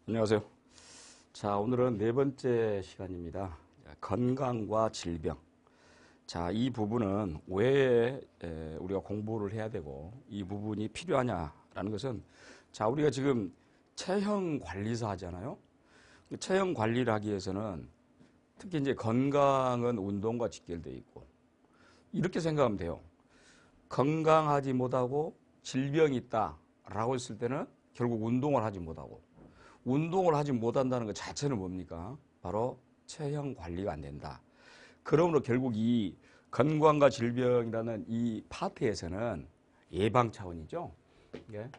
안녕하세요. 자, 오늘은 네 번째 시간입니다. 건강과 질병. 자, 이 부분은 왜 우리가 공부를 해야 되고 이 부분이 필요하냐라는 것은, 자, 우리가 지금 체형 관리사 하잖아요. 체형 관리를 하기 위해서는 특히 이제 건강은 운동과 직결되어 있고, 이렇게 생각하면 돼요. 건강하지 못하고 질병이 있다라고 했을 때는 결국 운동을 하지 못하고, 운동을 하지 못한다는 것 자체는 뭡니까? 바로 체형 관리가 안 된다. 그러므로 결국 이 건강과 질병이라는 이 파트에서는 예방 차원이죠. 예.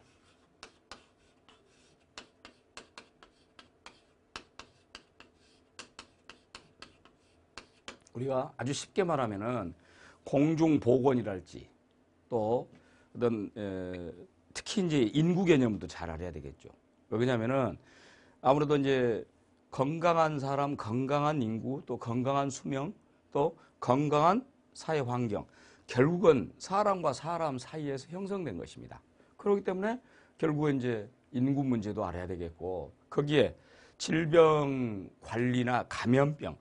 우리가 아주 쉽게 말하면은 공중보건이랄지, 또 어떤 특히 이제 인구 개념도 잘 알아야 되겠죠. 왜냐하면은 아무래도 이제 건강한 사람, 건강한 인구, 또 건강한 수명, 또 건강한 사회 환경, 결국은 사람과 사람 사이에서 형성된 것입니다. 그렇기 때문에 결국은 이제 인구 문제도 알아야 되겠고, 거기에 질병 관리나 감염병,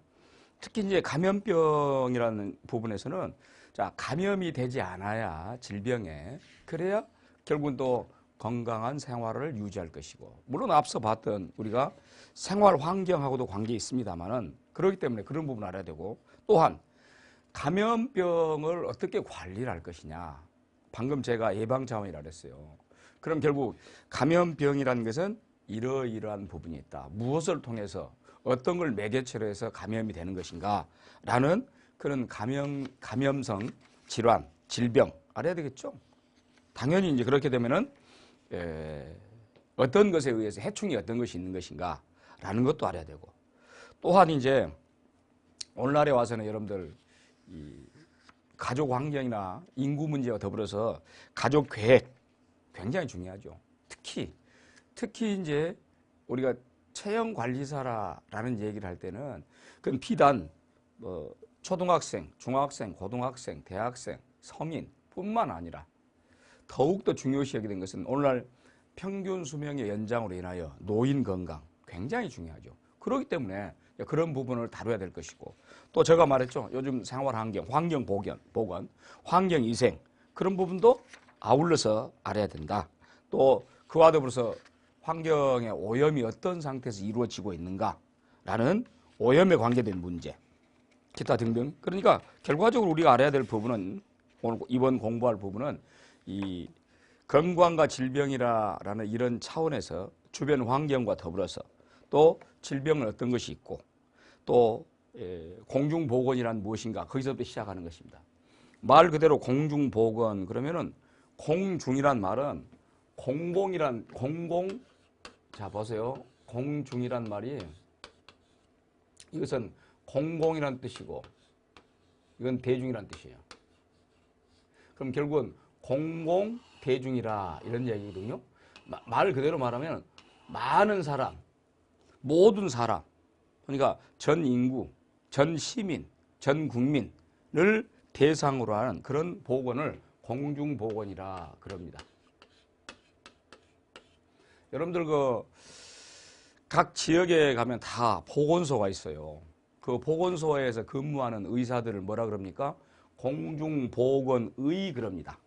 특히 이제 감염병이라는 부분에서는, 자, 감염이 되지 않아야 질병에, 그래야 결국은 또 건강한 생활을 유지할 것이고, 물론 앞서 봤던 우리가 생활 환경하고도 관계 있습니다만은, 그렇기 때문에 그런 부분 알아야 되고, 또한 감염병을 어떻게 관리를 할 것이냐. 방금 제가 예방 차원이라 그랬어요. 그럼 결국 감염병이라는 것은 이러이러한 부분이 있다. 무엇을 통해서 어떤 걸 매개체로 해서 감염이 되는 것인가 라는 그런 감염성 질환, 질병 알아야 되겠죠. 당연히 이제 그렇게 되면은 어떤 것에 의해서 해충이 어떤 것이 있는 것인가 라는 것도 알아야 되고, 또한 이제 오늘날에 와서는 여러분들 이 가족 환경이나 인구 문제와 더불어서 가족 계획 굉장히 중요하죠. 특히 이제 우리가 체형 관리사라는 얘기를 할 때는 그건 비단 뭐 초등학생, 중학생, 고등학생, 대학생, 성인뿐만 아니라 더욱더 중요시 여기게 된 것은 오늘날 평균 수명의 연장으로 인하여 노인 건강 굉장히 중요하죠. 그렇기 때문에 그런 부분을 다뤄야 될 것이고, 또 제가 말했죠. 요즘 생활 환경 보건, 환경 위생 그런 부분도 아울러서 알아야 된다. 또 그와 더불어서 환경의 오염이 어떤 상태에서 이루어지고 있는가라는 오염에 관계된 문제, 기타 등등. 그러니까 결과적으로 우리가 알아야 될 부분은, 오늘 이번 공부할 부분은 이 건강과 질병이라는 이런 차원에서 주변 환경과 더불어서 또 질병은 어떤 것이 있고, 또 공중보건이란 무엇인가, 거기서부터 시작하는 것입니다. 말 그대로 공중보건 그러면은, 공중이란 말은 공공, 자 보세요. 공중이란 말이, 이것은 공공이란 뜻이고 이건 대중이란 뜻이에요. 그럼 결국은 공공 대중이라 이런 얘기거든요. 말 그대로 말하면 많은 사람, 모든 사람, 그러니까 전 인구, 전 시민, 전 국민을 대상으로 하는 그런 보건을 공중보건이라 그럽니다. 여러분들 각 지역에 가면 다 보건소가 있어요. 그 보건소에서 근무하는 의사들을 뭐라 그럽니까? 공중보건의 그럽니다.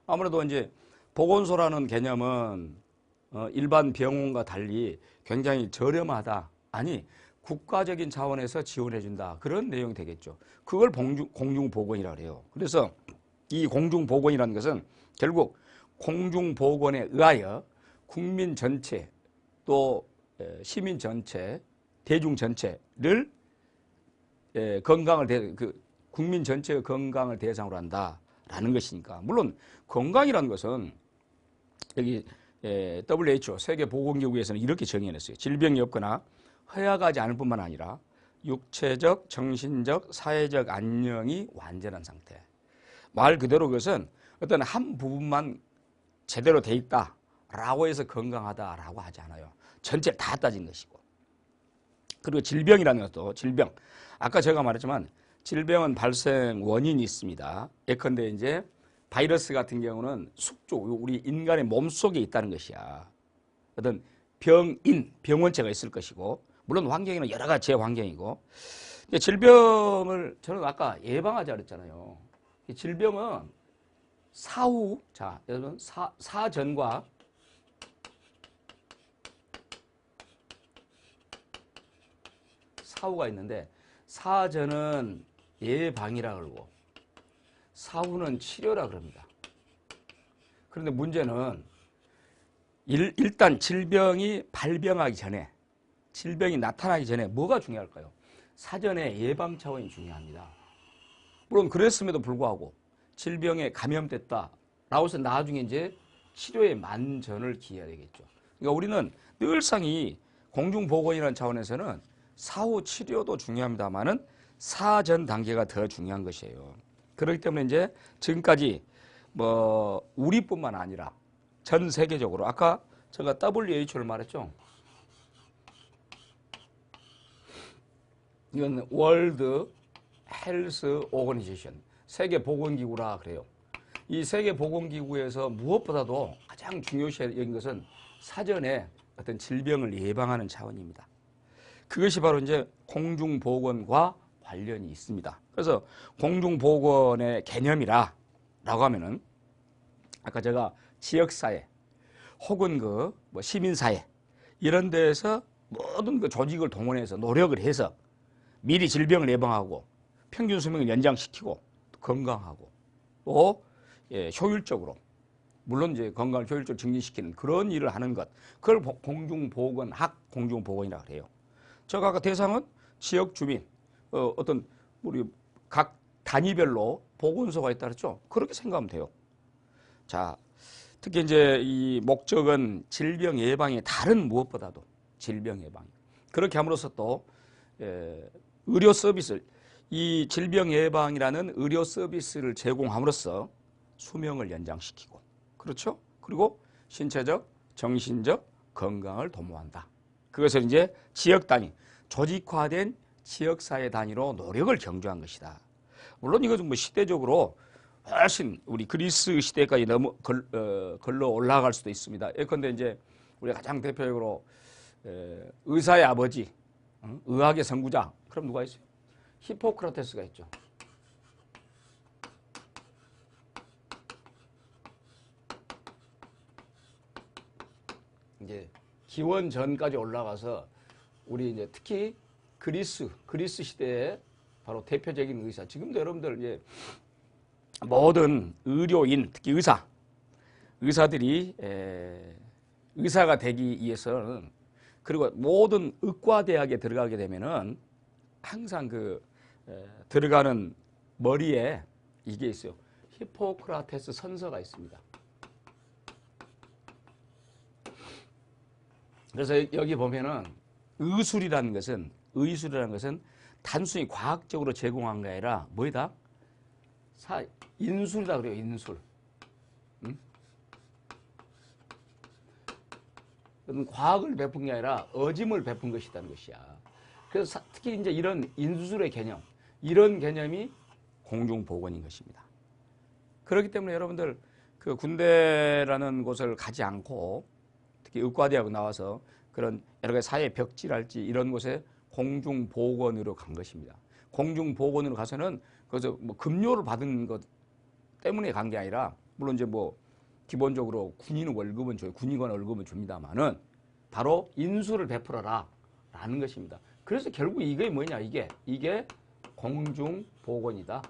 아무래도 이제 보건소라는 개념은 일반 병원과 달리 굉장히 저렴하다, 아니 국가적인 차원에서 지원해준다, 그런 내용이 되겠죠. 그걸 공중보건이라고 해요. 그래서 이 공중보건이라는 것은 결국 공중보건에 의하여 국민 전체, 또 시민 전체, 대중 전체를 국민 전체의 건강을 대상으로 한다라는 것이니까. 물론 건강이라는 것은 여기 WHO 세계보건기구에서는 이렇게 정의해냈어요. 질병이 없거나 허약하지 않을 뿐만 아니라 육체적, 정신적, 사회적 안녕이 완전한 상태. 말 그대로 그것은 어떤 한 부분만 제대로 돼 있다라고 해서 건강하다라고 하지 않아요. 전체를 다 따진 것이고. 그리고 질병이라는 것도, 질병, 아까 제가 말했지만 질병은 발생 원인이 있습니다. 예컨대 이제 바이러스 같은 경우는 숙주, 우리 인간의 몸속에 있다는 것이야. 어떤 병인, 병원체가 있을 것이고, 물론 환경에는 여러 가지 재환경이고, 질병을 저는 아까 예방하자 그랬잖아요. 이 질병은 사후, 자, 여러분, 사전과 사후가 있는데, 사전은 예방이라 그러고, 사후는 치료라 그럽니다. 그런데 문제는 일단 질병이 발병하기 전에, 질병이 나타나기 전에 뭐가 중요할까요? 사전에 예방 차원이 중요합니다. 물론 그랬음에도 불구하고 질병에 감염됐다라고 해서 나중에 이제 치료에 만전을 기해야 되겠죠. 그러니까 우리는 늘상 이 공중보건이라는 차원에서는 사후 치료도 중요합니다만은 사전 단계가 더 중요한 것이에요. 그렇기 때문에 이제 지금까지 뭐 우리뿐만 아니라 전 세계적으로 아까 제가 WHO를 말했죠. 이건 월드 헬스 오거니제이션, 세계보건기구라 그래요. 이 세계보건기구에서 무엇보다도 가장 중요시 여긴 것은 사전에 어떤 질병을 예방하는 차원입니다. 그것이 바로 이제 공중보건과 관련이 있습니다. 그래서 공중보건의 개념이라고 하면은 아까 제가 지역사회 혹은 그 뭐 시민사회 이런 데에서 모든 그 조직을 동원해서 노력을 해서 미리 질병을 예방하고 평균 수명을 연장시키고 건강하고 또 효율적으로 물론 이제 건강을 효율적으로 증진시키는 그런 일을 하는 것, 그걸 공중보건학 공중보건이라고 해요. 제가 아까 대상은 지역 주민, 어떤 우리 각 단위별로 보건소가 있다 그랬죠. 그렇게 생각하면 돼요. 자, 특히 이제 이 목적은 질병 예방이 다른 무엇보다도 질병 예방. 그렇게 함으로써 또 의료 서비스, 이 질병 예방이라는 의료 서비스를 제공함으로써 수명을 연장시키고, 그렇죠? 그리고 신체적, 정신적 건강을 도모한다. 그것을 이제 지역 단위, 조직화된 지역사회 단위로 노력을 경주한 것이다. 물론 이것은 뭐 시대적으로 훨씬 우리 그리스 시대까지 걸러 올라갈 수도 있습니다. 예컨대 이제 우리가 가장 대표적으로 의사의 아버지, 의학의 선구자, 그럼 누가 있어요? 히포크라테스가 있죠. 이제 기원 전까지 올라가서 우리 이제 특히 그리스 시대에 바로 대표적인 의사. 지금도 여러분들 이제 모든 의료인, 특히 의사들이 의사가 되기 위해서는, 그리고 모든 의과대학에 들어가게 되면은 항상 들어가는 머리에 이게 있어요. 히포크라테스 선서가 있습니다. 그래서 여기 보면은 의술이라는 것은 단순히 과학적으로 제공한 게 아니라 뭐이다? 인술이다 그래요. 인술. 과학을 베푼 게 아니라 어짐을 베푼 것이라는 것이야. 그래서 특히 이제 이런 인술의 개념, 이런 개념이 공중보건인 것입니다. 그렇기 때문에 여러분들 그 군대라는 곳을 가지 않고 특히 의과대학 나와서 그런 여러 가지 사회 벽지랄지 이런 곳에 공중보건으로 간 것입니다. 공중보건으로 가서는 거기서 뭐 급료를 받은 것 때문에 간 게 아니라, 물론 이제 뭐 기본적으로 군인 월급은 줘요. 군의관 월급은 줍니다만은 바로 인수를 베풀어라 라는 것입니다. 그래서 결국 이게 뭐냐, 이게 공중보건이다.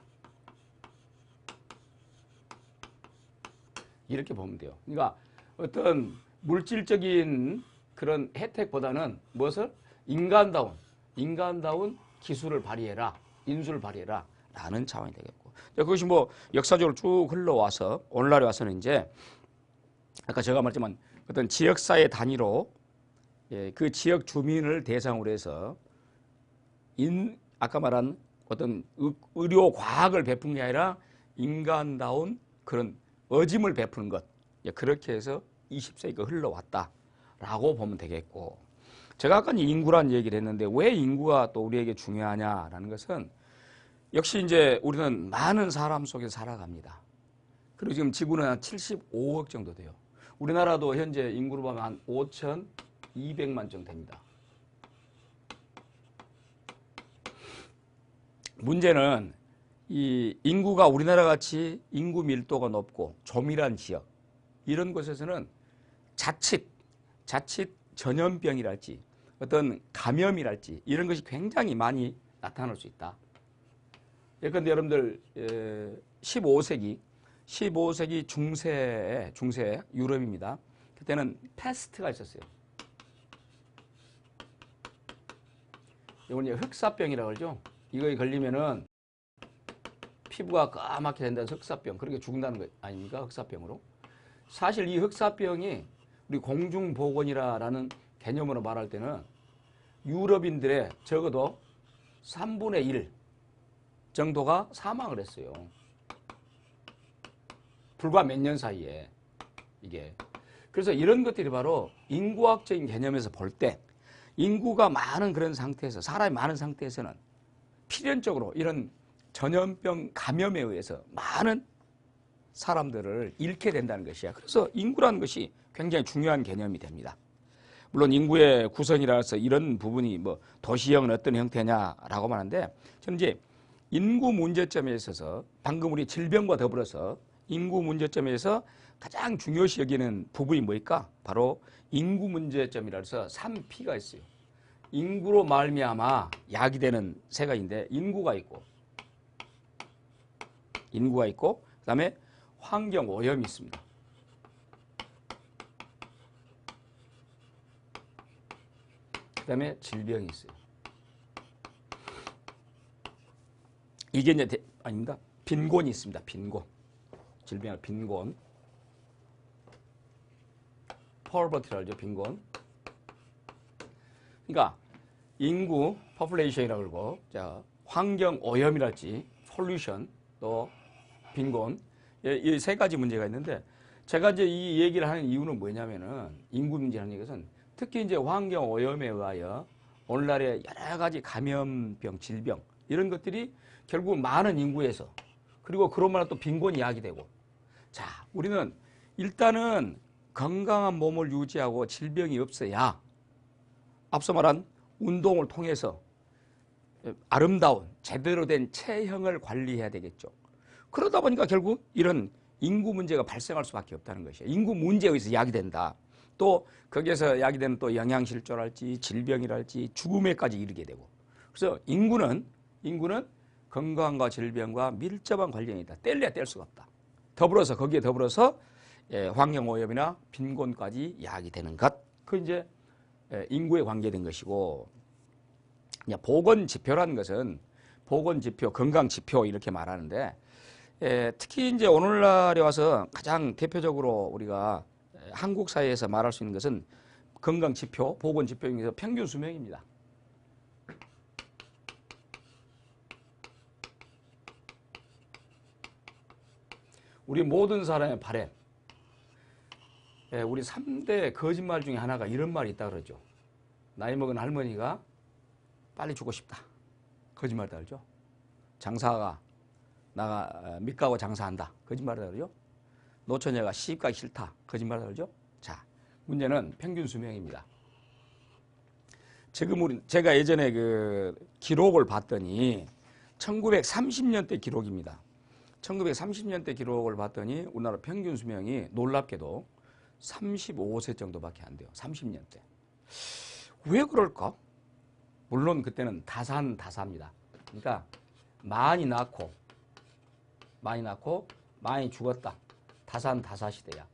이렇게 보면 돼요. 그러니까 어떤 물질적인 그런 혜택보다는 무엇을? 인간다운 기술을 발휘해라, 인수를 발휘해라 라는 차원이 되겠고, 그것이 뭐 역사적으로 쭉 흘러와서 오늘날에 와서는 이제 아까 제가 말했지만 어떤 지역사회 단위로 그 지역 주민을 대상으로 해서 아까 말한 어떤 의료 과학을 베푼 게 아니라 인간다운 그런 어짐을 베푸는 것, 그렇게 해서 20세기가 흘러왔다라고 보면 되겠고, 제가 아까 인구란 얘기를 했는데 왜 인구가 또 우리에게 중요하냐라는 것은 역시 이제 우리는 많은 사람 속에 살아갑니다. 그리고 지금 지구는 한 75억 정도 돼요. 우리나라도 현재 인구로 보면 한 200만 정도 됩니다. 문제는 이 인구가 우리나라 같이 인구 밀도가 높고 조밀한 지역 이런 곳에서는 자칫 전염병이랄지 어떤 감염이랄지 이런 것이 굉장히 많이 나타날 수 있다. 예컨대 여러분들 15세기 중세 유럽입니다. 그때는 패스트가 있었어요. 이건 이제 흑사병이라고 그러죠. 이거에 걸리면은 피부가 까맣게 된다는 흑사병. 그렇게 죽는다는 거 아닙니까? 흑사병으로. 사실 이 흑사병이 우리 공중보건이라는 개념으로 말할 때는 유럽인들의 적어도 3분의 1 정도가 사망을 했어요. 불과 몇 년 사이에 이게. 그래서 이런 것들이 바로 인구학적인 개념에서 볼 때 인구가 많은 그런 상태에서 사람이 많은 상태에서는 필연적으로 이런 전염병 감염에 의해서 많은 사람들을 잃게 된다는 것이야. 그래서 인구라는 것이 굉장히 중요한 개념이 됩니다. 물론 인구의 구성이라서 이런 부분이 뭐 도시형은 어떤 형태냐라고 하는데 저는 이제 인구 문제점에 있어서 방금 우리 질병과 더불어서 인구 문제점에서 가장 중요시 여기는 부분이 뭘까? 바로 인구 문제점이라 해서 3P가 있어요. 인구로 말미암아 야기되는 세 가지인데 인구가 있고 그다음에 환경 오염이 있습니다. 그다음에 질병이 있어요. 이게 이제 아닙니다. 빈곤이 있습니다. 빈곤. 질병 빈곤. poverty라고 하죠. 빈곤. 그러니까 인구 population이라고 그러고 자, 환경 오염이랄지 pollution 또 빈곤 이 세 가지 문제가 있는데 제가 이제 이 얘기를 하는 이유는 뭐냐면은 인구 문제라는 것은 특히 이제 환경 오염에 의하여 오늘날의 여러 가지 감염병, 질병 이런 것들이 결국 많은 인구에서 그리고 그로 말하면 또 빈곤이 야기되고 자, 우리는 일단은 건강한 몸을 유지하고 질병이 없어야 앞서 말한 운동을 통해서 아름다운 제대로 된 체형을 관리해야 되겠죠. 그러다 보니까 결국 이런 인구 문제가 발생할 수밖에 없다는 것이에요. 인구 문제에 의해서 야기된다. 또 거기에서 야기되는 또 영양실조랄지 질병이랄지 죽음에까지 이르게 되고 그래서 인구는 건강과 질병과 밀접한 관련이 있다. 뗄래야 뗄 수가 없다. 더불어서 거기에 더불어서 환경 오염이나 빈곤까지 야기되는 것. 그 이제 인구에 관계된 것이고 보건 지표라는 것은 보건 지표, 건강 지표 이렇게 말하는데 특히 이제 오늘날에 와서 가장 대표적으로 우리가 한국 사회에서 말할 수 있는 것은 건강 지표, 보건 지표 중에서 평균 수명입니다. 우리 모든 사람의 바람. 우리 3대 거짓말 중에 하나가 이런 말이 있다 그러죠. 나이 먹은 할머니가 빨리 죽고 싶다. 거짓말이다 그러죠. 장사가 나가 밑가고 장사한다. 거짓말이다 그러죠. 노처녀가 시집가기 싫다. 거짓말이다 그러죠. 자, 문제는 평균 수명입니다. 지금 제가 예전에 그 기록을 봤더니 1930년대 기록입니다. 1930년대 기록을 봤더니 우리나라 평균 수명이 놀랍게도 35세 정도밖에 안 돼요. 30년대. 왜 그럴까? 물론 그때는 다사입니다. 그러니까 많이 낳고 많이 죽었다. 다사 시대야.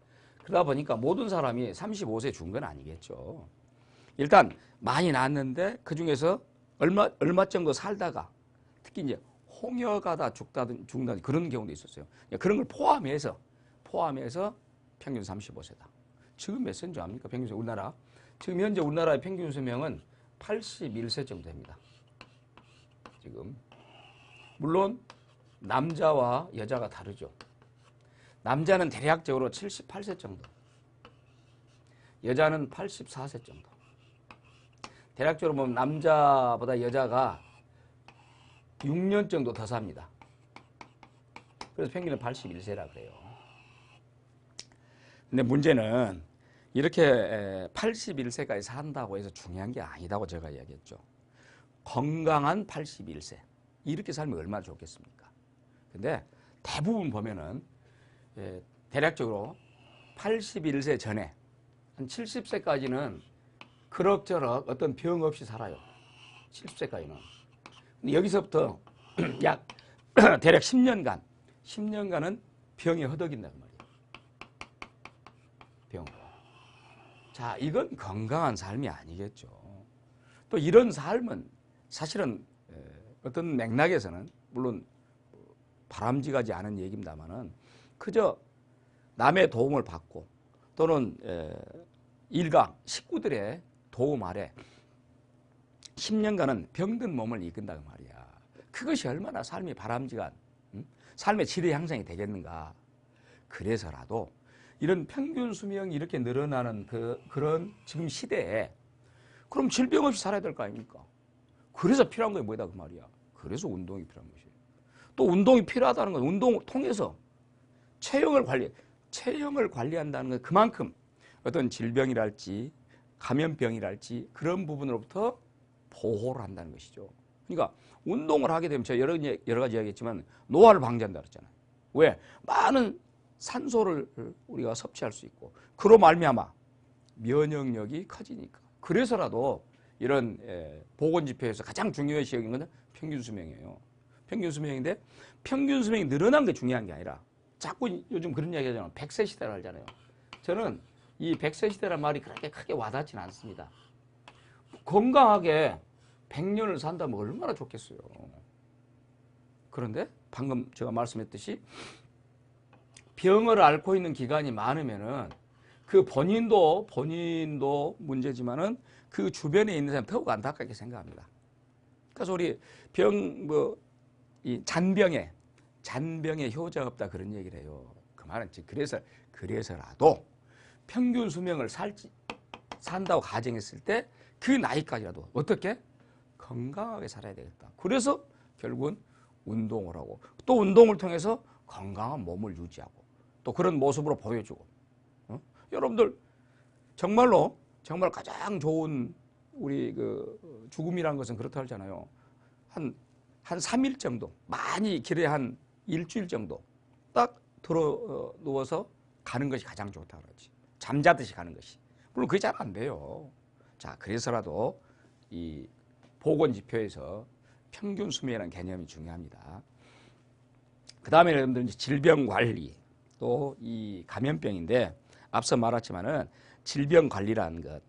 그러다 보니까 모든 사람이 35세 죽은 건 아니겠죠. 일단 많이 낳았는데 그중에서 얼마 정도 살다가 특히 이제 홍역하다 죽다든 그런 경우도 있었어요. 그런 걸 포함해서 평균 35세다. 지금 몇 세인 줄 압니까? 평균 우리나라. 지금 현재 우리나라의 평균 수명은 81세 정도 됩니다. 지금. 물론 남자와 여자가 다르죠. 남자는 대략적으로 78세 정도. 여자는 84세 정도. 대략적으로 보면 남자보다 여자가 6년 정도 더 삽니다. 그래서 평균은 81세라 그래요. 근데 문제는 이렇게 81세까지 산다고 해서 중요한 게 아니다고 제가 이야기했죠. 건강한 81세. 이렇게 살면 얼마나 좋겠습니까? 근데 대부분 보면은 대략적으로 81세 전에 한 70세까지는 그럭저럭 어떤 병 없이 살아요. 70세까지는. 근데 여기서부터 약 대략 10년간은 병에 허덕인단 말이에요. 병으로. 자, 이건 건강한 삶이 아니겠죠. 또 이런 삶은 사실은 어떤 맥락에서는 물론 바람직하지 않은 얘기입니다만은 그저 남의 도움을 받고 또는 일가 식구들의 도움 아래 10년간은 병든 몸을 이끈다고 말이야. 그것이 얼마나 삶이 바람직한 삶의 질의 향상이 되겠는가. 그래서라도 이런 평균 수명이 이렇게 늘어나는 그런 지금 시대에 그럼 질병 없이 살아야 될 거 아닙니까? 그래서 필요한 게 뭐다 그 말이야. 그래서 운동이 필요한 것이에요. 또 운동이 필요하다는 건 운동을 통해서 체형을 관리한다는 건 그만큼 어떤 질병이랄지 감염병이랄지 그런 부분으로부터 보호를 한다는 것이죠. 그러니까 운동을 하게 되면 제가 여러 가지 이야기했지만 노화를 방지한다 그랬잖아요. 왜? 많은 산소를 우리가 섭취할 수 있고 그로 말미암아 면역력이 커지니까. 그래서라도 이런 보건지표에서 가장 중요시 여기는 것은 평균 수명이에요. 평균 수명인데 평균 수명이 늘어난 게 중요한 게 아니라 자꾸 요즘 그런 이야기 하잖아요. 100세 시대를 하잖아요. 저는 이 100세 시대란 말이 그렇게 크게 와닿지는 않습니다. 건강하게 100년을 산다면 얼마나 좋겠어요. 그런데 방금 제가 말씀했듯이 병을 앓고 있는 기간이 많으면은 그 본인도 문제지만은 그 주변에 있는 사람 더욱 안타깝게 생각합니다. 그래서 우리 이 잔병에 효자 없다 그런 얘기를 해요. 그 말은 그래서라도 평균 수명을 산다고 가정했을 때 그 나이까지라도 어떻게 건강하게 살아야 되겠다. 그래서 결국은 운동을 하고 또 운동을 통해서 건강한 몸을 유지하고 또 그런 모습으로 보여주고 여러분들 정말 가장 좋은 우리 그 죽음이라는 것은 그렇다 하잖아요. 한 3일 정도 많이 길어야 한 일주일 정도 딱 들어 누워서 가는 것이 가장 좋다 그러지. 잠자듯이 가는 것이. 물론 그게 잘 안 돼요. 자, 그래서라도 이 보건지표에서 평균 수명이라는 개념이 중요합니다. 그 다음에 여러분들 이제 질병관리 또 이 감염병인데 앞서 말했지만은 질병관리라는 것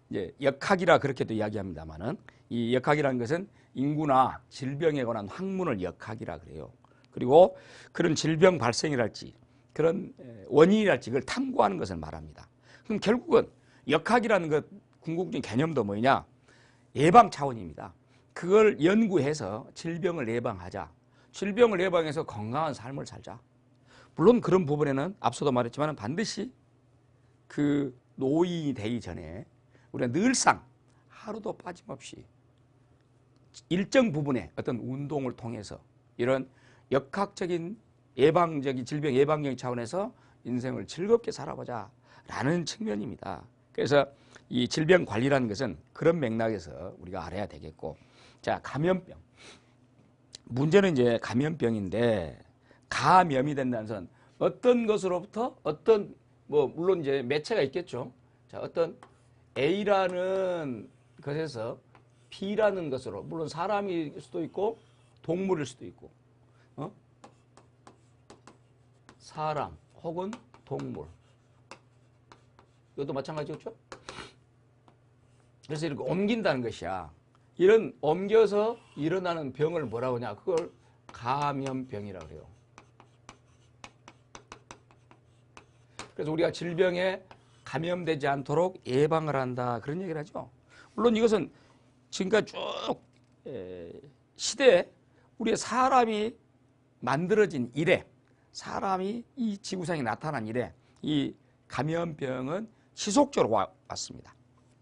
이제 역학이라 그렇게도 이야기합니다만은 이 역학이라는 것은 인구나 질병에 관한 학문을 역학이라 그래요. 그리고 그런 질병 발생이랄지 그런 원인이랄지 그걸 탐구하는 것을 말합니다. 그럼 결국은 역학이라는 것 궁극적인 개념도 뭐냐? 예방 차원입니다. 그걸 연구해서 질병을 예방하자. 질병을 예방해서 건강한 삶을 살자. 물론 그런 부분에는 앞서도 말했지만 반드시 그 노인이 되기 전에 우리가 늘상 하루도 빠짐없이 일정 부분의 어떤 운동을 통해서 이런 역학적인 예방적인 질병 예방적인 차원에서 인생을 즐겁게 살아보자 라는 측면입니다. 그래서 이 질병 관리라는 것은 그런 맥락에서 우리가 알아야 되겠고, 자, 감염병. 문제는 이제 감염병인데 감염이 된다는 것은 어떤 것으로부터 어떤 물론 이제 매체가 있겠죠. 자, 어떤 A라는 것에서 B라는 것으로 물론 사람일 수도 있고 동물일 수도 있고 사람 혹은 동물 이것도 마찬가지겠죠. 그래서 이렇게 옮긴다는 것이야. 이런 옮겨서 일어나는 병을 뭐라고 하냐. 그걸 감염병이라고 해요. 그래서 우리가 질병에 감염되지 않도록 예방을 한다. 그런 얘기를 하죠. 물론 이것은 지금까지 쭉 시대에 우리의 사람이 만들어진 이래 사람이 이 지구상에 나타난 이래 이 감염병은 지속적으로 왔습니다.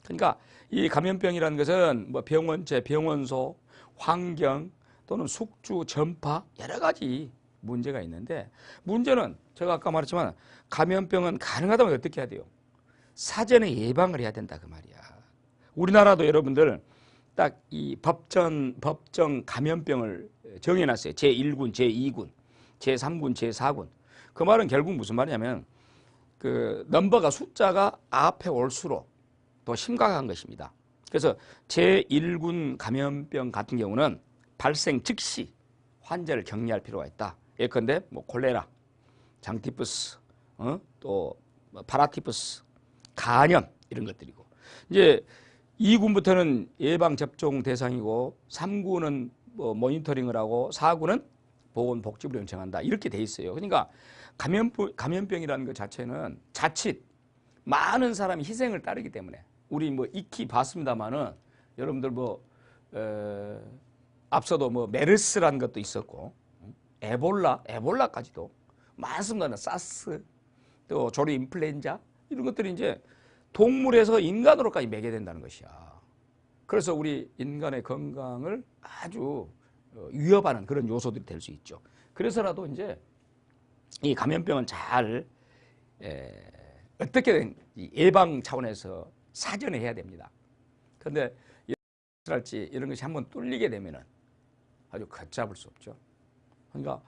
그러니까 이 감염병이라는 것은 뭐 병원체, 병원소, 환경 또는 숙주, 전파 여러 가지 문제가 있는데 문제는 제가 아까 말했지만 감염병은 가능하다면 어떻게 해야 돼요? 사전에 예방을 해야 된다 그 말이야. 우리나라도 여러분들 딱 이 법정 감염병을 정해놨어요. 제1군, 제2군, 제3군, 제4군. 그 말은 결국 무슨 말이냐면 그 넘버가 숫자가 앞에 올수록 더 심각한 것입니다. 그래서 제1군 감염병 같은 경우는 발생 즉시 환자를 격리할 필요가 있다. 예컨대 뭐 콜레라, 장티푸스, 또 파라티푸스, 간염 이런 것들이고, 이제 2군부터는 예방 접종 대상이고 3군은 뭐 모니터링을 하고 4군은 보건복지부령을 정한다 이렇게 돼 있어요. 그러니까 감염병이라는 것 자체는 자칫 많은 사람이 희생을 따르기 때문에 우리 뭐 익히 봤습니다만은 여러분들 뭐 앞서도 뭐 메르스라는 것도 있었고 에볼라까지도 많습니다. 사스 또 조류 인플루엔자 이런 것들이 이제 동물에서 인간으로까지 매개된다는 것이야. 그래서 우리 인간의 건강을 아주 위협하는 그런 요소들이 될 수 있죠. 그래서라도 이제 이 감염병은 잘 어떻게든 예방 차원에서 사전에 해야 됩니다. 그런데 할지 이런 것이 한번 뚫리게 되면은 아주 걷잡을 수 없죠. 그러니까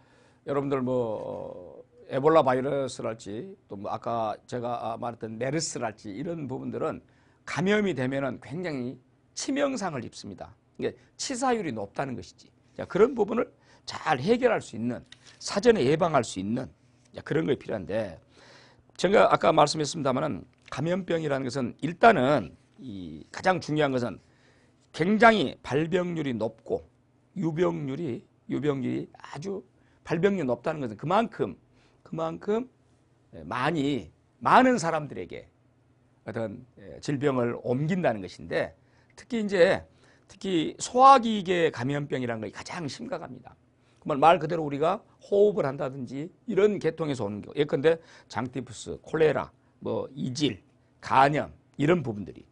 여러분들 뭐 에볼라 바이러스랄지 또 뭐 아까 제가 말했던 메르스랄지 이런 부분들은 감염이 되면은 굉장히 치명상을 입습니다. 이게 치사율이 높다는 것이지. 자, 그런 부분을 잘 해결할 수 있는 사전에 예방할 수 있는 그런 게 필요한데 제가 아까 말씀했습니다만은 감염병이라는 것은 일단은 이 가장 중요한 것은 굉장히 발병률이 높고 유병률이 아주 발병률이 높다는 것은 그만큼 많은 사람들에게 어떤 질병을 옮긴다는 것인데 특히 소화기계 감염병이라는 것이 가장 심각합니다. 말 그대로 우리가 호흡을 한다든지 이런 계통에서 오는 거. 예컨대 장티푸스, 콜레라, 뭐 이질, 간염 이런 부분들이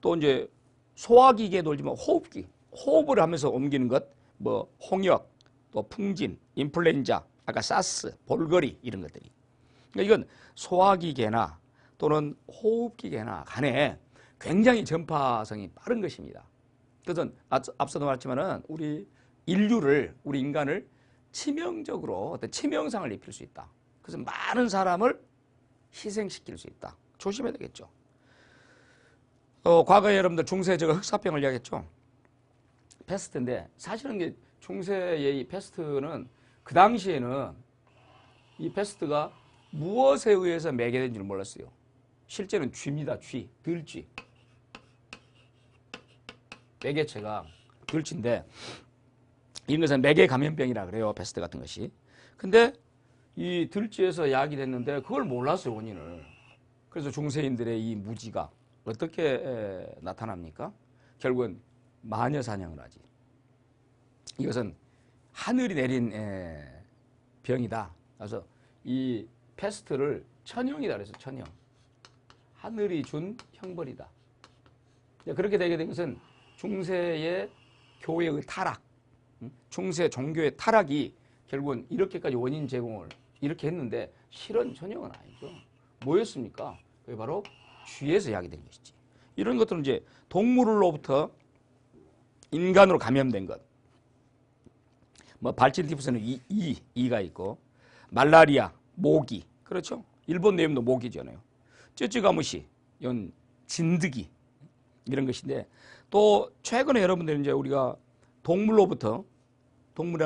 또 이제 소화기계도 올지만 호흡을 하면서 옮기는 것, 뭐 홍역, 또 풍진, 인플루엔자, 아까 사스, 볼거리 이런 것들이. 그러니까 이건 소화기계나 또는 호흡기계나 간에 굉장히 전파성이 빠른 것입니다. 그래서 앞서도 말했지만은 우리 인간을 치명적으로 어떤 치명상을 입힐 수 있다. 그래서 많은 사람을 희생시킬 수 있다. 조심해야 되겠죠. 과거에 여러분들 중세에 제가 흑사병을 이야기했죠. 패스트인데 사실은 중세의 이 패스트는 그 당시에는 이 패스트가 무엇에 의해서 매개된 줄 몰랐어요. 실제는 쥐입니다. 들쥐. 매개체가 들쥐인데 이런 것은 매개 감염병이라 그래요. 패스트 같은 것이. 근데 이 들쥐에서 야기됐는데 그걸 몰랐어요. 원인을. 그래서 중세인들의 이 무지가 어떻게 나타납니까? 결국은 마녀 사냥을 하지. 이것은 하늘이 내린 병이다. 그래서 이 패스트를 천형이다 그래서 천형. 하늘이 준 형벌이다. 그렇게 되게 된 것은 중세의 교회의 타락, 중세 종교의 타락이 결국은 이렇게까지 원인 제공을 이렇게 했는데 실은 천형은 아니죠. 뭐였습니까? 그게 바로 쥐에서 야기된 것이지. 이런 것들은 이제 동물로부터 인간으로 감염된 것. 뭐 발진티푸스는 이가 있고 말라리아, 모기. 그렇죠? 일본 내염도 모기잖아요. 쯔쯔가무시, 이건 진드기 이런 것인데 또 최근에 여러분들 이제 우리가 동물이라는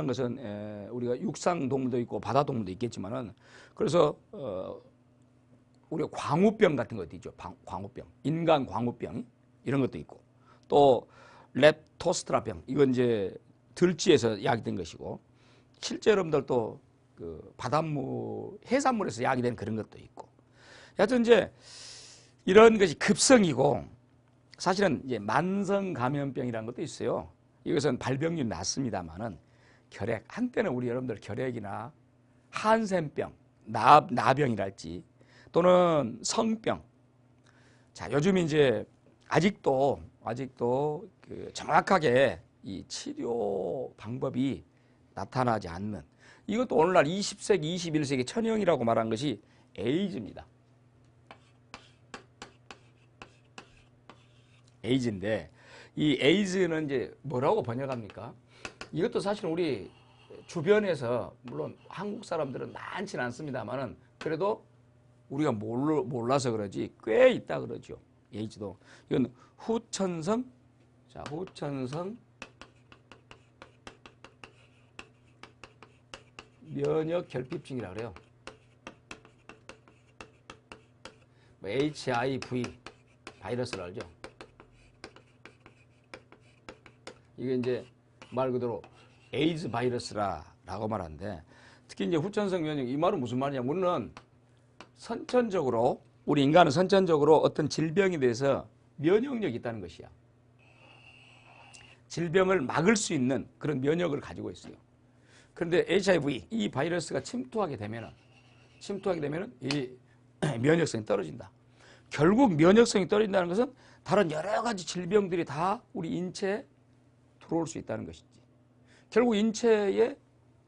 것은 우리가 육상 동물도 있고 바다 동물도 있겠지만은 그래서 우리가 광우병 같은 것도 있죠. 광우병, 인간 광우병 이런 것도 있고 또 렙토스트라병 이건 이제 들쥐에서 야기된 것이고 실제 여러분들 또 그 바닷물, 해산물에서 야기된 그런 것도 있고 하여튼 이제 이런 것이 급성이고 사실은 이제 만성 감염병이라는 것도 있어요. 이것은 발병률이 낮습니다만은 한때는 우리 여러분들 결핵이나 한센병, 나병이랄지 또는 성병. 자, 요즘 이제 아직도 그 정확하게 이 치료 방법이 나타나지 않는 이것도 오늘날 20세기, 21세기 천형이라고 말한 것이 에이즈입니다. 에이즈인데 이 에이즈는 이제 뭐라고 번역합니까? 이것도 사실 우리 주변에서 물론 한국 사람들은 많지는 않습니다만은 그래도 우리가 몰라서 그러지 꽤 있다 그러죠. 에이즈도. 이건 후천성, 자, 후천성 면역 결핍증이라고 그래요. 뭐 HIV 바이러스를 알죠? 이게 이제 말 그대로 에이즈 바이러스라고 말하는데 특히 이제 후천성 면역 이 말은 무슨 말이냐? 물론 선천적으로 우리 인간은 선천적으로 어떤 질병에 대해서 면역력이 있다는 것이야. 질병을 막을 수 있는 그런 면역을 가지고 있어요. 그런데 HIV 이 바이러스가 침투하게 되면은 이 면역성이 떨어진다. 결국 면역성이 떨어진다는 것은 다른 여러 가지 질병들이 다 우리 인체에 들어올 수 있다는 것이지. 결국 인체에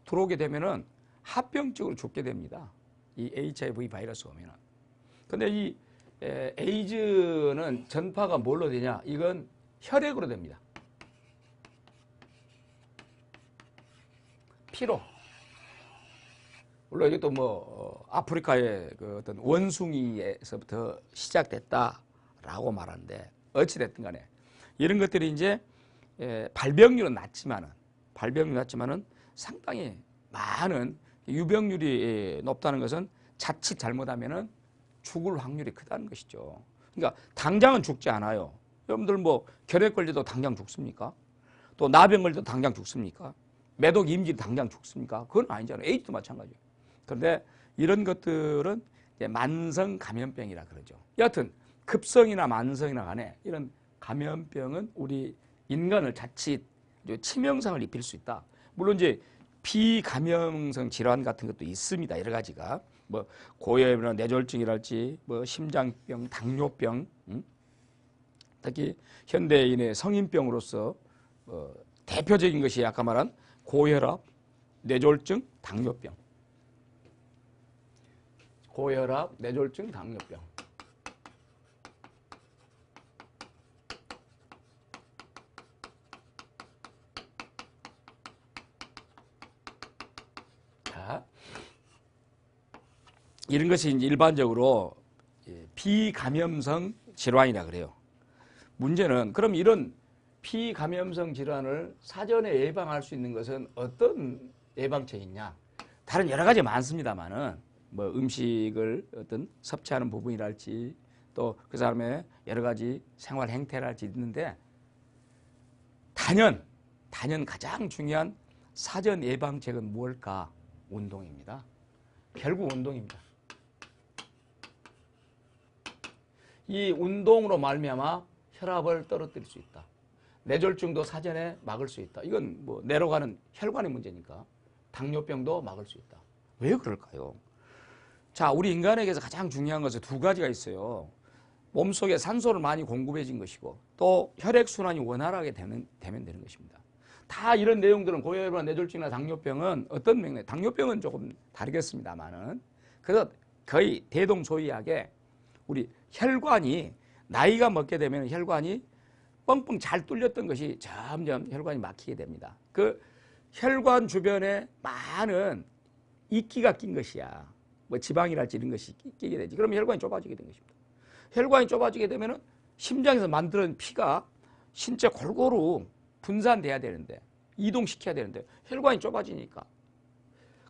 들어오게 되면은 합병증으로 죽게 됩니다. 이 HIV 바이러스 오면은. 근데 이 에이즈는 전파가 뭘로 되냐? 이건 혈액으로 됩니다. 피로. 물론 이것도 뭐 아프리카의 그 어떤 원숭이에서부터 시작됐다라고 말하는데 어찌됐든 간에 이런 것들이 이제 발병률은 낮지만은 상당히 많은 유병률이 높다는 것은 자칫 잘못하면은 죽을 확률이 크다는 것이죠. 그러니까 당장은 죽지 않아요. 여러분들 뭐 결핵 걸려도 당장 죽습니까? 또 나병 걸려도 당장 죽습니까? 매독 임진 당장 죽습니까? 그건 아니잖아요. 에이즈도 마찬가지예요. 그런데 이런 것들은 이제 만성 감염병이라 그러죠. 여하튼 급성이나 만성이나 간에 이런 감염병은 우리 인간을 자칫 치명상을 입힐 수 있다. 물론 이제 비감염성 질환 같은 것도 있습니다. 여러 가지가 뭐 고혈압이나 뇌졸중이랄지 뭐 심장병, 당뇨병, 특히 현대인의 성인병으로서 대표적인 것이 아까 말한 고혈압, 뇌졸중, 당뇨병. 고혈압, 뇌졸중, 당뇨병. 자, 이런 것이 이제 일반적으로 비감염성 질환이라 그래요. 문제는 그럼 이런 비감염성 질환을 사전에 예방할 수 있는 것은 어떤 예방책이 있냐? 다른 여러 가지 많습니다만은 뭐 음식을 어떤 섭취하는 부분이랄지 또 그 사람의 여러 가지 생활 행태랄지 있는데 단연 가장 중요한 사전 예방책은 무엇일까? 운동입니다. 결국 운동입니다. 이 운동으로 말미암아 혈압을 떨어뜨릴 수 있다. 뇌졸중도 사전에 막을 수 있다. 이건 뭐 뇌로 가는 혈관의 문제니까 당뇨병도 막을 수 있다. 왜 그럴까요? 자, 우리 인간에게서 가장 중요한 것은 두 가지가 있어요. 몸속에 산소를 많이 공급해진 것이고 또 혈액순환이 원활하게 되면 되는 것입니다. 다 이런 내용들은 고혈압이나 뇌졸중이나 당뇨병은 어떤 맥락, 당뇨병은 조금 다르겠습니다만은 그래서 거의 대동소이하게 우리 혈관이 나이가 먹게 되면 혈관이 뻥뻥 잘 뚫렸던 것이 점점 혈관이 막히게 됩니다. 그 혈관 주변에 많은 이끼가 낀 것이야. 뭐 지방이랄지 이런 것이 끼게 되지. 그러면 혈관이 좁아지게 된 것입니다. 혈관이 좁아지게 되면은 심장에서 만드는 피가 신체 골고루 분산돼야 되는데 이동시켜야 되는데 혈관이 좁아지니까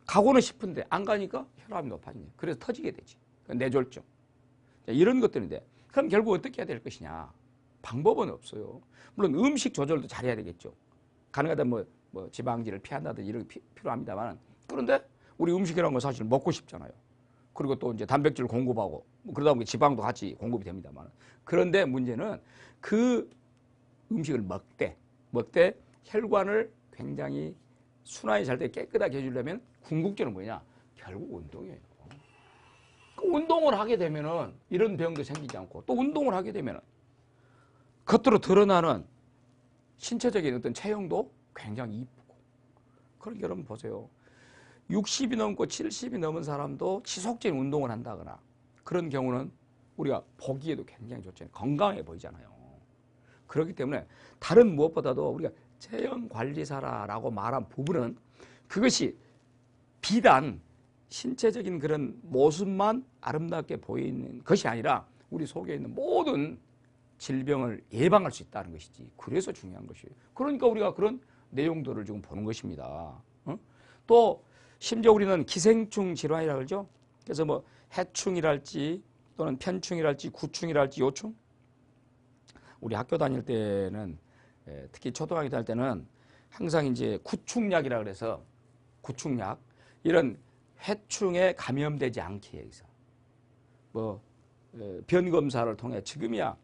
가고는 싶은데 안 가니까 혈압이 높아지네. 그래서 터지게 되지. 뇌졸중. 이런 것들인데 그럼 결국 어떻게 해야 될 것이냐. 방법은 없어요. 물론 음식 조절도 잘해야 되겠죠. 가능하다면 뭐 지방지를 피한다든지 이런 게 필요합니다만 그런데 우리 음식이라는 건 사실 먹고 싶잖아요. 그리고 또 이제 단백질 공급하고 뭐 그러다 보니 지방도 같이 공급이 됩니다만 그런데 문제는 그 음식을 먹되 혈관을 굉장히 순환이 잘 돼 깨끗하게 해주려면 궁극적으로 뭐냐? 결국 운동이에요. 그 운동을 하게 되면은 이런 병도 생기지 않고 또 운동을 하게 되면은 겉으로 드러나는 신체적인 어떤 체형도 굉장히 이쁘고. 그러니까 여러분 보세요. 60이 넘고 70이 넘은 사람도 지속적인 운동을 한다거나 그런 경우는 우리가 보기에도 굉장히 좋잖아요. 건강해 보이잖아요. 그렇기 때문에 다른 무엇보다도 우리가 체형관리사라고 말한 부분은 그것이 비단 신체적인 그런 모습만 아름답게 보이는 것이 아니라 우리 속에 있는 모든 질병을 예방할 수 있다는 것이지. 그래서 중요한 것이에요. 그러니까 우리가 그런 내용들을 지금 보는 것입니다. 또 심지어 우리는 기생충 질환이라고 그러죠. 그래서 뭐 해충이랄지 또는 편충이랄지 구충이랄지 요충. 우리 학교 다닐 때는 특히 초등학교 다닐 때는 항상 이제 구충약이라 그래서 구충약 이런 해충에 감염되지 않게 해서 뭐 변 검사를 통해 지금이야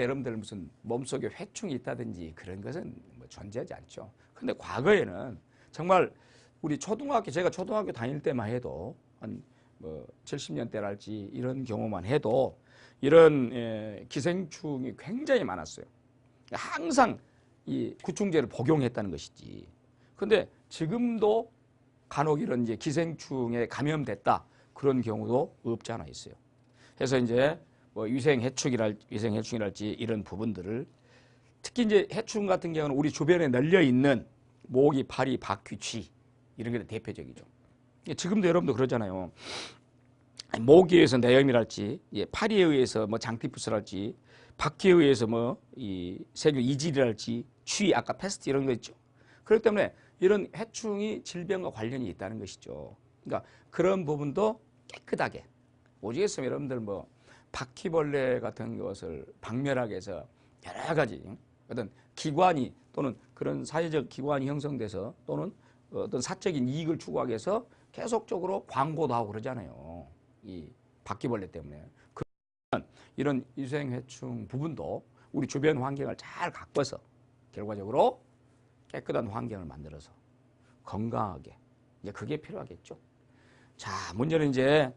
여러분들 무슨 몸속에 회충이 있다든지 그런 것은 뭐 존재하지 않죠. 근데 과거에는 정말 우리 제가 초등학교 다닐 때만 해도 한 뭐 70년대랄지 이런 경우만 해도 이런 기생충이 굉장히 많았어요. 항상 이 구충제를 복용했다는 것이지. 근데 지금도 간혹 이런 이제 기생충에 감염됐다 그런 경우도 없지 않아 있어요. 그래서 이제 뭐 위생해충이랄지 이런 부분들을 특히 이제 해충 같은 경우는 우리 주변에 널려 있는 모기, 파리, 바퀴, 쥐 이런 게 대표적이죠. 지금도 여러분도 그러잖아요. 모기에 의해서 뇌염이랄지, 파리에 의해서 뭐 장티푸스랄지, 바퀴에 의해서 뭐 이 세균 이질이랄지, 쥐 아까 패스트 이런 거 있죠. 그렇기 때문에 이런 해충이 질병과 관련이 있다는 것이죠. 그러니까 그런 부분도 깨끗하게 오죽했으면 여러분들 뭐 바퀴벌레 같은 것을 박멸하게 해서 여러 가지 어떤 기관이 또는 그런 사회적 기관이 형성돼서 또는 어떤 사적인 이익을 추구하기 위해서 계속적으로 광고도 하고 그러잖아요. 이 바퀴벌레 때문에. 그러면 이런 위생해충 부분도 우리 주변 환경을 잘 가꿔서 결과적으로 깨끗한 환경을 만들어서 건강하게 이제 그게 필요하겠죠. 자, 문제는 이제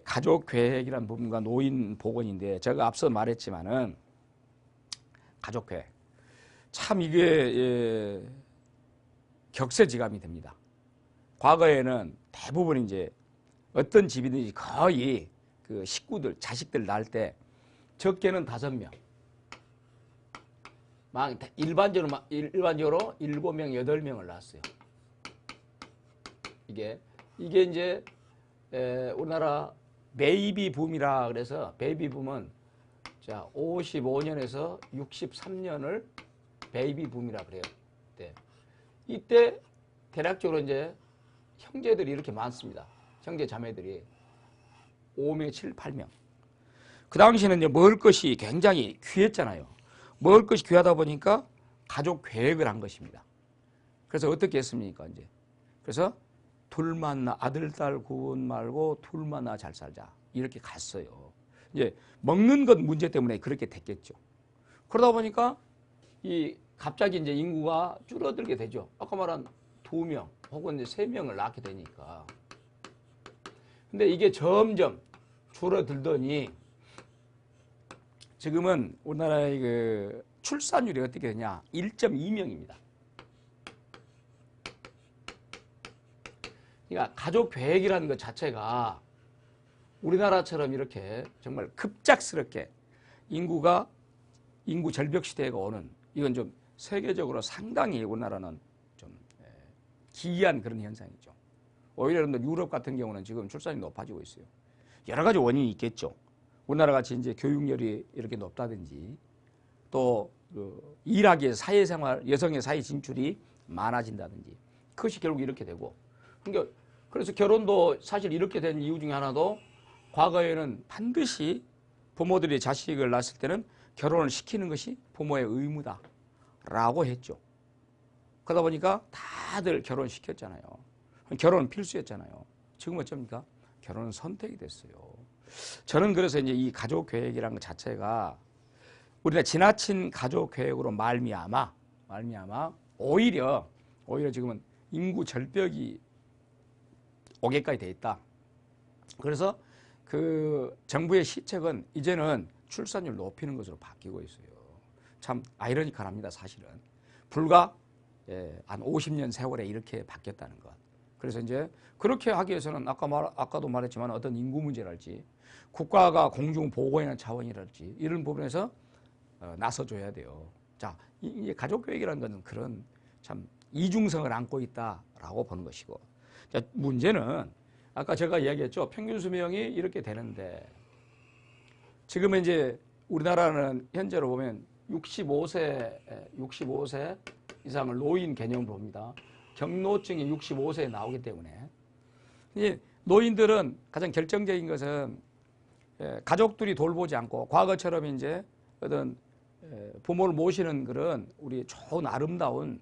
가족 계획이라는 부분과 노인 보건인데 제가 앞서 말했지만은 가족 계획 참 이게 격세지감이 됩니다. 과거에는 대부분 이제 어떤 집이든지 거의 그 식구들 자식들 낳을 때 적게는 5명 막 일반적으로 7명, 8명을 낳았어요. 이게 이제 우리나라 베이비 붐이라 그래서 베이비 붐은 자 55년에서 63년을 베이비 붐이라 그래요. 이때 대략적으로 이제 형제들이 이렇게 많습니다. 형제 자매들이 5명, 7, 8명. 그 당시에는 이제 먹을 것이 굉장히 귀했잖아요. 먹을 것이 귀하다 보니까 가족 계획을 한 것입니다. 그래서 어떻게 했습니까? 이제 그래서 둘만 나 아들 딸 구분 말고 둘만 나 잘 살자 이렇게 갔어요. 이제 먹는 것 문제 때문에 그렇게 됐겠죠. 그러다 보니까 이 갑자기 이제 인구가 줄어들게 되죠. 아까 말한 2명 혹은 이제 3명을 낳게 되니까. 근데 이게 점점 줄어들더니 지금은 우리나라의 그 출산율이 어떻게 되냐? 1.2명입니다. 그러니까 가족 계획이라는 것 자체가 우리나라처럼 이렇게 정말 급작스럽게 인구 절벽 시대가 오는 이건 좀 세계적으로 상당히 우리나라는 좀 기이한 그런 현상이죠. 오히려 유럽 같은 경우는 지금 출산이 높아지고 있어요. 여러 가지 원인이 있겠죠. 우리나라 같이 이제 교육열이 이렇게 높다든지 또 일하기 위해서 사회생활, 여성의 사회 진출이 많아진다든지 그것이 결국 이렇게 되고 그러니까 그래서 결혼도 사실 이렇게 된 이유 중에 하나도 과거에는 반드시 부모들이 자식을 낳았을 때는 결혼을 시키는 것이 부모의 의무다라고 했죠. 그러다 보니까 다들 결혼시켰잖아요. 결혼은 필수였잖아요. 지금 어쩝니까? 결혼은 선택이 됐어요. 저는 그래서 이제 이 가족 계획이라는 것 자체가 우리가 지나친 가족 계획으로 말미암아 오히려 지금은 인구 절벽이 오게까지 돼 있다. 그래서 그 정부의 시책은 이제는 출산율 높이는 것으로 바뀌고 있어요. 참 아이러니컬합니다, 사실은. 불과 한 50년 세월에 이렇게 바뀌었다는 것. 그래서 이제 그렇게 하기 위해서는 아까도 말했지만 어떤 인구 문제랄지 국가가 공중 보건이라는 차원이랄지 이런 부분에서 나서줘야 돼요. 자, 이 가족교육이라는 것은 그런 참 이중성을 안고 있다라고 보는 것이고, 자, 문제는 아까 제가 이야기했죠. 평균 수명이 이렇게 되는데 지금은 이제 우리나라는 현재로 보면 65세 이상을 노인 개념으로 봅니다. 경로증이 65세에 나오기 때문에 이제 노인들은 가장 결정적인 것은 가족들이 돌보지 않고 과거처럼 이제 어떤 부모를 모시는 그런 우리 좋은 아름다운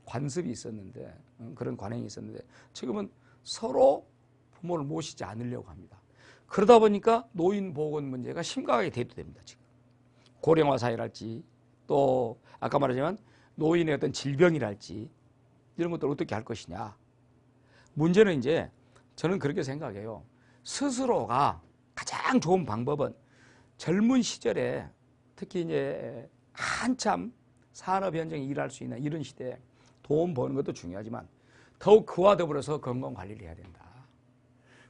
관습이 있었는데 그런 관행이 있었는데 지금은 서로 부모를 모시지 않으려고 합니다. 그러다 보니까 노인 보건 문제가 심각하게 대두됩니다. 지금 고령화 사회랄지 또 아까 말하지만 노인의 어떤 질병이랄지 이런 것들을 어떻게 할 것이냐. 문제는 이제 저는 그렇게 생각해요. 스스로가 가장 좋은 방법은 젊은 시절에 특히 이제 한참 산업 현장에 일할 수 있는 이런 시대에 돈 버는 것도 중요하지만 더욱 그와 더불어서 건강 관리를 해야 된다.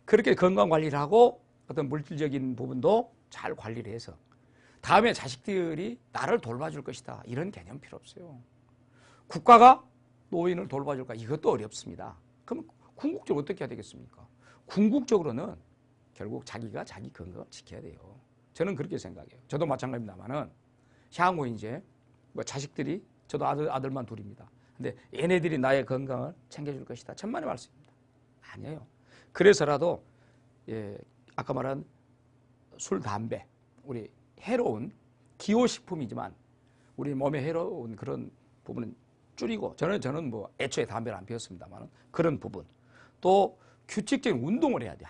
그렇게 건강 관리를 하고 어떤 물질적인 부분도 잘 관리를 해서 다음에 자식들이 나를 돌봐줄 것이다. 이런 개념 필요 없어요. 국가가 노인을 돌봐줄까? 이것도 어렵습니다. 그럼 궁극적으로 어떻게 해야 되겠습니까? 궁극적으로는 결국 자기가 자기 건강을 지켜야 돼요. 저는 그렇게 생각해요. 저도 마찬가지입니다만은 향후 이제 뭐 자식들이 저도 아들만 둘입니다. 근데 얘네들이 나의 건강을 챙겨줄 것이다. 천만의 말씀입니다. 아니에요. 그래서라도 아까 말한 술, 담배, 우리 해로운 기호식품이지만 우리 몸에 해로운 그런 부분은 줄이고 저는 뭐 애초에 담배를 안 피웠습니다만 그런 부분 또 규칙적인 운동을 해야 돼.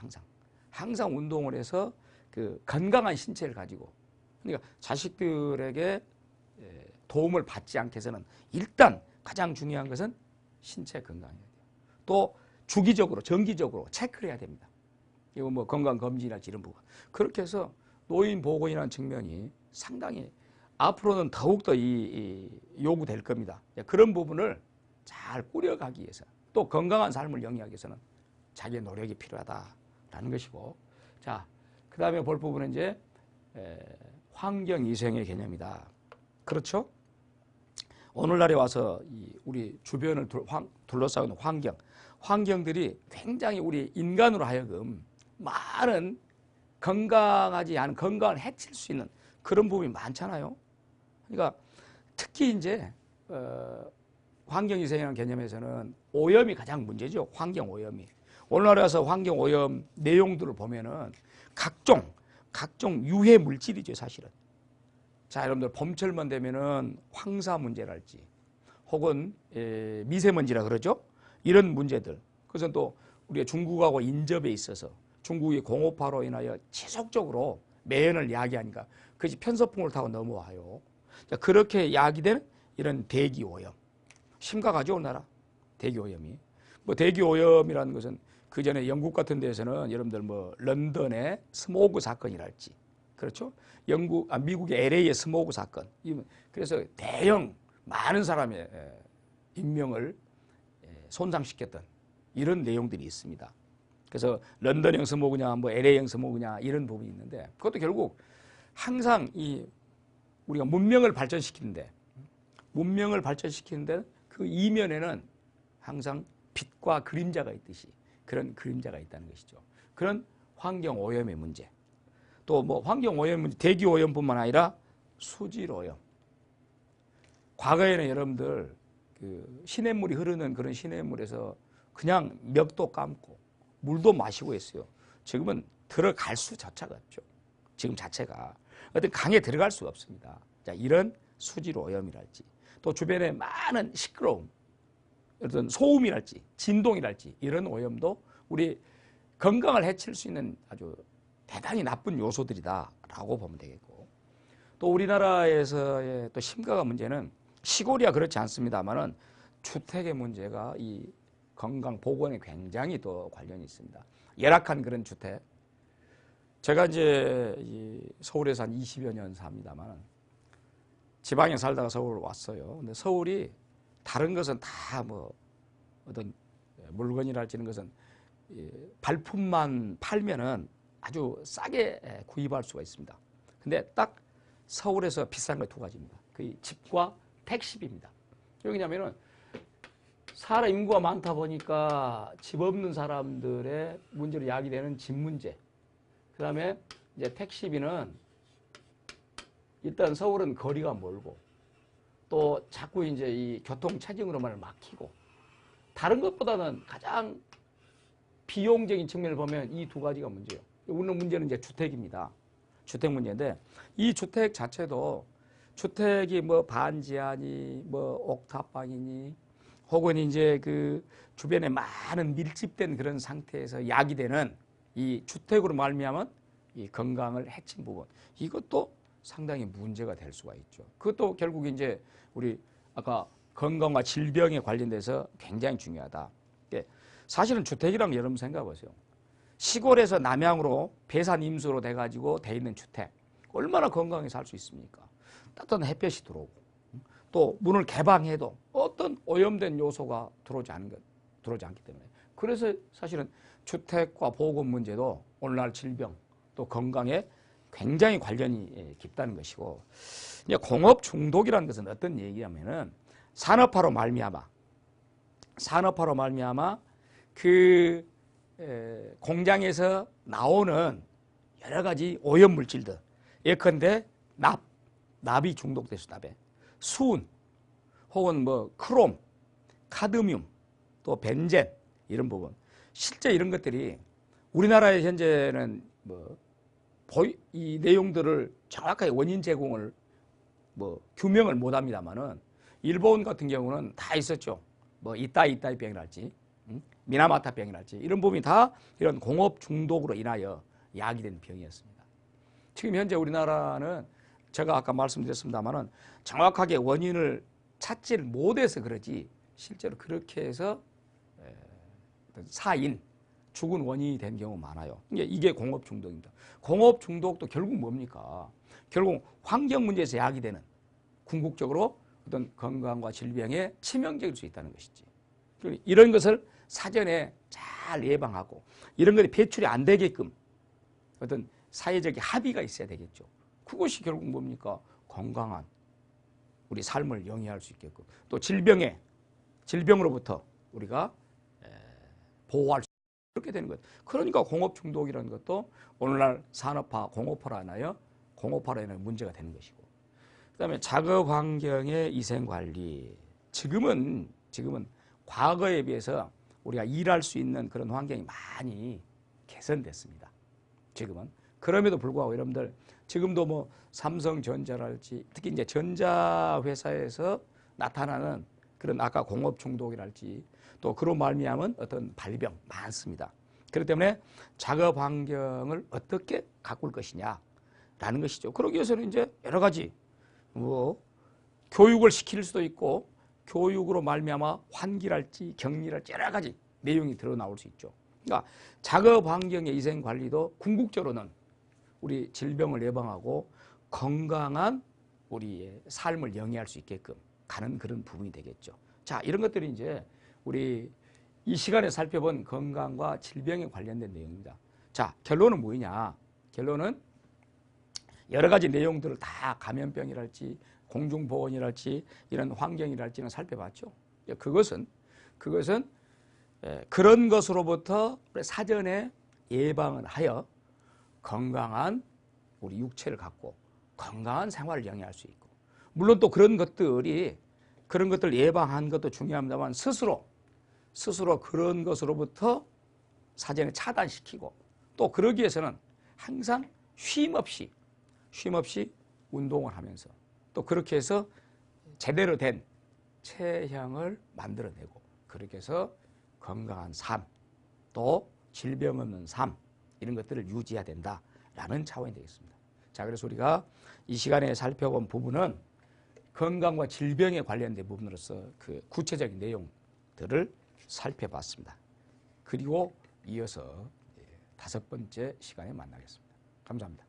항상 운동을 해서 그 건강한 신체를 가지고 그러니까 자식들에게 도움을 받지 않게 해서는 일단 가장 중요한 것은 신체 건강해야 돼요. 또 주기적으로 정기적으로 체크를 해야 됩니다. 이거 뭐 건강검진이랄지 이런 부분. 그렇게 해서 노인 보건이라는 측면이 상당히 앞으로는 더욱더 요구될 겁니다. 그런 부분을 잘 꾸려가기 위해서 또 건강한 삶을 영위하기 위해서는 자기의 노력이 필요하다라는 것이고 자, 그 다음에 볼 부분은 이제 환경위생의 개념이다. 그렇죠? 오늘날에 와서 우리 주변을 둘러싸고 있는 환경들이 굉장히 우리 인간으로 하여금 많은 건강하지 않은 건강을 해칠 수 있는 그런 부분이 많잖아요. 그러니까 특히 이제 환경위생이라는 개념에서는 오염이 가장 문제죠. 환경오염이. 오늘날에 와서 환경오염 내용들을 보면은 각종 유해 물질이죠, 사실은. 자, 여러분들 봄철만 되면은 황사 문제랄지 혹은 미세먼지라 그러죠. 이런 문제들. 그래서 또 우리가 중국하고 인접에 있어서 중국이 공업화로 인하여 지속적으로 매연을 야기하니까 그것이 편서풍을 타고 넘어와요. 자, 그렇게 야기된 이런 대기오염. 심각하죠, 우리나라. 대기오염이. 뭐 대기오염이라는 것은 그 전에 영국 같은 데서는 여러분들 뭐 런던의 스모그 사건이랄지 그렇죠? 미국의 LA의 스모그 사건. 그래서 대형 많은 사람의 인명을 손상시켰던 이런 내용들이 있습니다. 그래서 런던형 스모그냐, 뭐 LA형 스모그냐 이런 부분이 있는데 그것도 결국 항상 우리가 문명을 발전시키는데 그 이면에는 항상 빛과 그림자가 있듯이 그런 그림자가 있다는 것이죠. 그런 환경 오염의 문제. 또 뭐 환경 오염 문제, 대기 오염뿐만 아니라 수질 오염. 과거에는 여러분들 그 시냇물이 흐르는 그런 시냇물에서 그냥 멱도 감고 물도 마시고 했어요. 지금은 들어갈 수조차가 없죠. 지금 자체가 어떤 강에 들어갈 수가 없습니다. 자, 이런 수질 오염이랄지 또 주변에 많은 시끄러움, 어떤 소음이랄지 진동이랄지 이런 오염도 우리 건강을 해칠 수 있는 아주 대단히 나쁜 요소들이다라고 보면 되겠고 또 우리나라에서의 또 심각한 문제는 시골이야 그렇지 않습니다만은 주택의 문제가 이 건강 보건에 굉장히 또 관련이 있습니다. 열악한 그런 주택. 제가 이제 서울에서 한 20여 년 삽니다만 지방에 살다가 서울 왔어요. 근데 서울이 다른 것은 다 뭐 어떤 물건이랄지 이런 것은 발품만 팔면은 아주 싸게 구입할 수가 있습니다. 근데 딱 서울에서 비싼 거 두 가지입니다. 그 집과 택시비입니다. 왜냐면은 사람 인구가 많다 보니까 집 없는 사람들의 문제로 야기되는 집 문제. 그 다음에 이제 택시비는 일단 서울은 거리가 멀고 또 자꾸 이제 이 교통 체증으로만 막히고 다른 것보다는 가장 비용적인 측면을 보면 이 두 가지가 문제예요. 우리는 문제는 이제 주택입니다. 주택 문제인데 이 주택 자체도 주택이 뭐 반지하니 뭐 옥탑방이니 혹은 이제 그 주변에 많은 밀집된 그런 상태에서 야기되는 이 주택으로 말미암은 이 건강을 해친 부분 이것도 상당히 문제가 될 수가 있죠. 그것도 결국 이제 우리 아까 건강과 질병에 관련돼서 굉장히 중요하다. 사실은 주택이랑 여러분 생각해 보세요. 시골에서 남양으로 배산 임수로 돼가지고 돼 있는 주택 얼마나 건강하게 살 수 있습니까? 따뜻한 햇볕이 들어오고 또 문을 개방해도 어떤 오염된 요소가 들어오지 않기 때문에 그래서 사실은 주택과 보건 문제도 오늘날 질병 또 건강에 굉장히 관련이 깊다는 것이고 이제 공업 중독이라는 것은 어떤 얘기냐면은 산업화로 말미암아 그 공장에서 나오는 여러 가지 오염 물질들 예컨대 납이 중독돼서 납에 수은 혹은 뭐 크롬, 카드뮴 또 벤젠 이런 부분 실제 이런 것들이 우리나라에 현재는 뭐 이 내용들을 정확하게 원인 제공을 뭐 규명을 못 합니다만은 일본 같은 경우는 다 있었죠. 뭐 이따이 병이랄지 미나마타 병이랄지 이런 부분이 다 이런 공업 중독으로 인하여 야기된 병이었습니다. 지금 현재 우리나라는 제가 아까 말씀드렸습니다만은 정확하게 원인을 찾지를 못해서 그러지 실제로 그렇게 해서 사인 죽은 원인이 된 경우 많아요. 이게 공업 중독입니다. 공업 중독도 결국 뭡니까? 결국 환경 문제에서 야기되는 궁극적으로 어떤 건강과 질병에 치명적일 수 있다는 것이지. 이런 것을 사전에 잘 예방하고 이런 것이 배출이 안 되게끔 어떤 사회적 합의가 있어야 되겠죠. 그것이 결국 뭡니까? 건강한 우리 삶을 영위할 수 있게끔 또 질병으로부터 우리가 보호할 수 그렇게 되는 것. 그러니까 공업 중독이라는 것도 오늘날 산업화, 공업화로 인한 문제가 되는 것이고. 그다음에 작업 환경의 위생 관리. 지금은 과거에 비해서 우리가 일할 수 있는 그런 환경이 많이 개선됐습니다. 지금은. 그럼에도 불구하고 여러분들 지금도 뭐 삼성전자랄지 특히 이제 전자회사에서 나타나는 그런 아까 공업 중독이랄지 또 그로 말미암은 어떤 발병 많습니다. 그렇기 때문에 작업 환경을 어떻게 가꿀 것이냐라는 것이죠. 그러기 위해서는 이제 여러 가지 뭐 교육을 시킬 수도 있고 교육으로 말미암아 환기랄지 격리랄지 여러 가지 내용이 드러나올 수 있죠. 그러니까 작업 환경의 위생 관리도 궁극적으로는 우리 질병을 예방하고 건강한 우리의 삶을 영위할 수 있게끔 가는 그런 부분이 되겠죠. 자, 이런 것들이 이제 우리 이 시간에 살펴본 건강과 질병에 관련된 내용입니다. 자, 결론은 뭐냐? 결론은 여러 가지 내용들을 다 감염병이랄지 공중보건이랄지 이런 환경이랄지는 살펴봤죠. 그것은 그런 것으로부터 사전에 예방을 하여 건강한 우리 육체를 갖고 건강한 생활을 영위할 수 있고 물론 또 그런 것들 예방한 것도 중요합니다만 스스로 그런 것으로부터 사전에 차단시키고 또 그러기 위해서는 항상 쉼 없이 운동을 하면서 또 그렇게 해서 제대로 된 체형을 만들어내고 그렇게 해서 건강한 삶 또 질병 없는 삶 이런 것들을 유지해야 된다라는 차원이 되겠습니다. 자, 그래서 우리가 이 시간에 살펴본 부분은 건강과 질병에 관련된 부분으로서 그 구체적인 내용들을 살펴봤습니다. 그리고 이어서 5번째 시간에 만나겠습니다. 감사합니다.